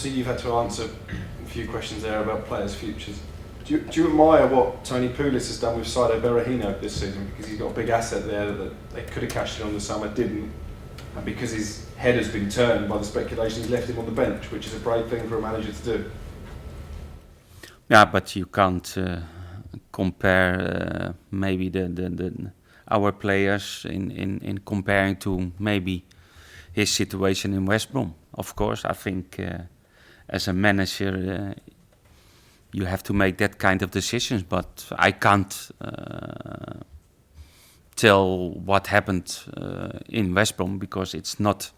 obviously you've had to answer a few questions there about players' futures. Do you admire what Tony Pulis has done with Saido Berahino this season? Because he's got a big asset there that they could have cashed in on the summer, didn't. And because his head has been turned by the speculation, he's left him on the bench, which is a brave thing for a manager to do. Yeah, but you can't compare maybe our players in comparing to maybe his situation in West Brom. Of course, I think as a manager you have to make that kind of decisions, but I can't tell what happened in West Brom because it's not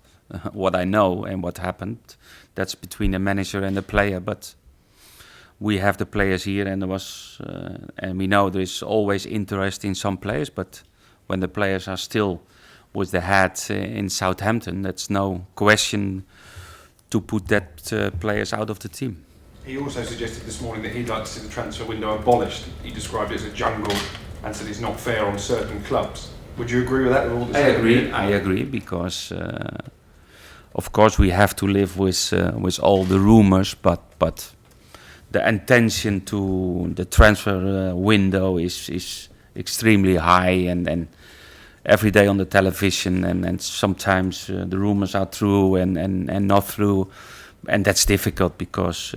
what I know and what happened. That's between the manager and the player, but we have the players here, and and we know there is always interest in some players, but when the players are still with the head in Southampton, that's no question to put that players out of the team. He also suggested this morning that he'd like to see the transfer window abolished. He described it as a jungle and said it's not fair on certain clubs. Would you agree with that? I agree because of course we have to live with all the rumours, but the intention to the transfer window is extremely high, and every day on the television, and sometimes the rumours are true and not true, and that's difficult because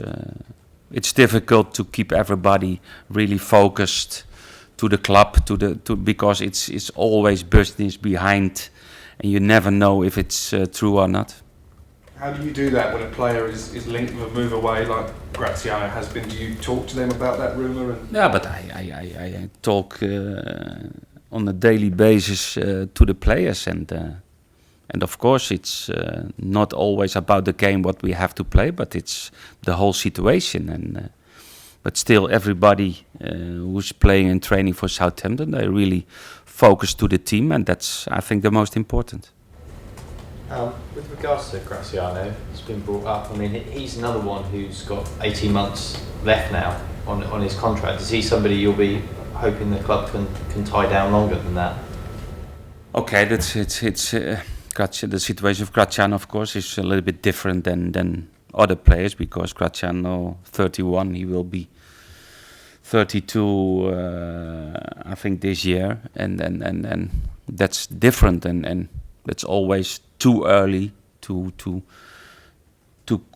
it's difficult to keep everybody really focused to the club, because it's always business behind, and you never know if it's true or not. How do you do that when a player is linked with a move away like Graziano has been? Do you talk to them about that rumour? Yeah, but I talk on a daily basis to the players, and of course it's not always about the game what we have to play, but it's the whole situation. But still, everybody who's playing and training for Southampton, they really focus to the team, and that's, I think, the most important. With regards to Graziano, it's been brought up. I mean, he's another one who's got 18 months left now on his contract. Is he somebody you'll be hoping the club can tie down longer than that? Okay, the situation of Graziano, of course, is a little bit different than other players, because Graziano 31, he will be 32, I think, this year, and that's different, and it's always too early to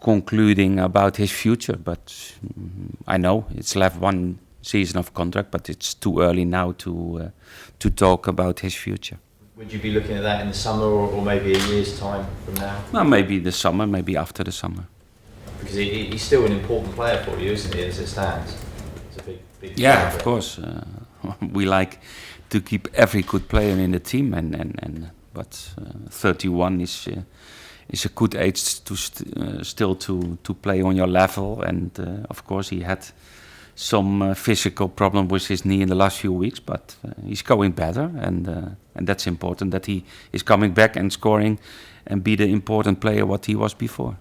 concluding about his future. But I know it's left one season of contract, but it's too early now to talk about his future. Would you be looking at that in the summer, or maybe a year's time from now? Well, maybe the summer, maybe after the summer. Because he's still an important player for you, isn't he, as it stands? It's a big yeah, of course. We like to keep every good player in the team, but 31 is a good age to still to play on your level, and of course he had some physical problem with his knee in the last few weeks, but he's going better, and that's important that he is coming back and scoring and be the important player what he was before.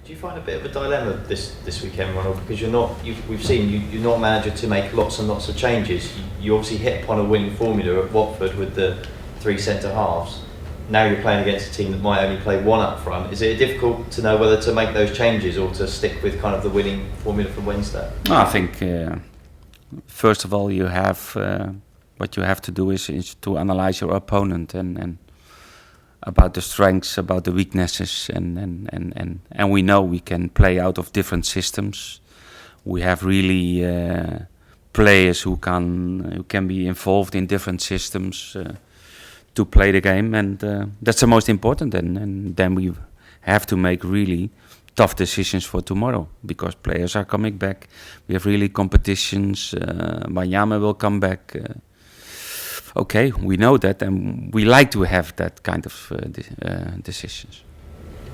Do you find a bit of a dilemma this weekend, Ronald? Because we've seen you're not a manager to make lots and lots of changes. You obviously hit upon a winning formula at Watford with the 3 centre halves. Now you're playing against a team that might only play one up front. Is it difficult to know whether to make those changes or to stick with kind of the winning formula from Wednesday? No, I think first of all you have what you have to do is to analyse your opponent and about the strengths, about the weaknesses, and we know we can play out of different systems. We have really players who can be involved in different systems to play the game, and that's the most important. And then we have to make really tough decisions for tomorrow, because players are coming back. We have really competitions. Wanyama will come back. Okay, we know that, and we like to have that kind of decisions.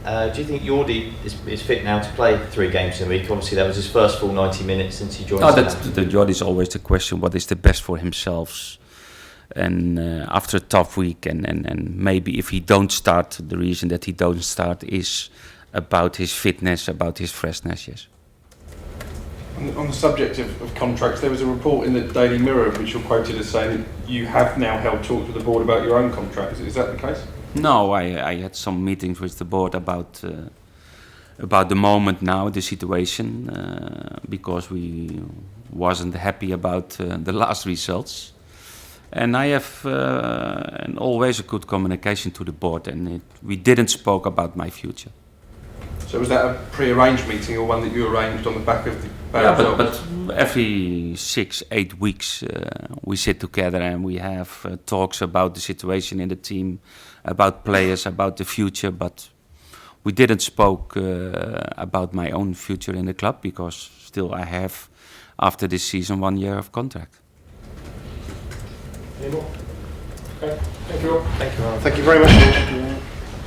Do you think Jordi is fit now to play 3 games in a week? Obviously, that was his first full 90 minutes since he joined. Jordi is always the question: what is the best for himself? And after a tough week, and maybe if he don't start, the reason that he don't start is about his fitness, about his freshness. Yes. On the subject of contracts, there was a report in the Daily Mirror which you're quoted as saying that you have now held talks with the board about your own contract. Is that the case? No, I had some meetings with the board about about the moment now, the situation, because we wasn't happy about the last results. And I have and always a good communication to the board, and we didn't spoke about my future. So was that a pre-arranged meeting or one that you arranged on the back of the Yeah, but every 6-8 weeks we sit together and we have talks about the situation in the team, about players, about the future. But we didn't spoke about my own future in the club, because still I have, after this season, 1 year of contract. Any more? Okay, thank you all. Thank you, Ronald. Thank you very much.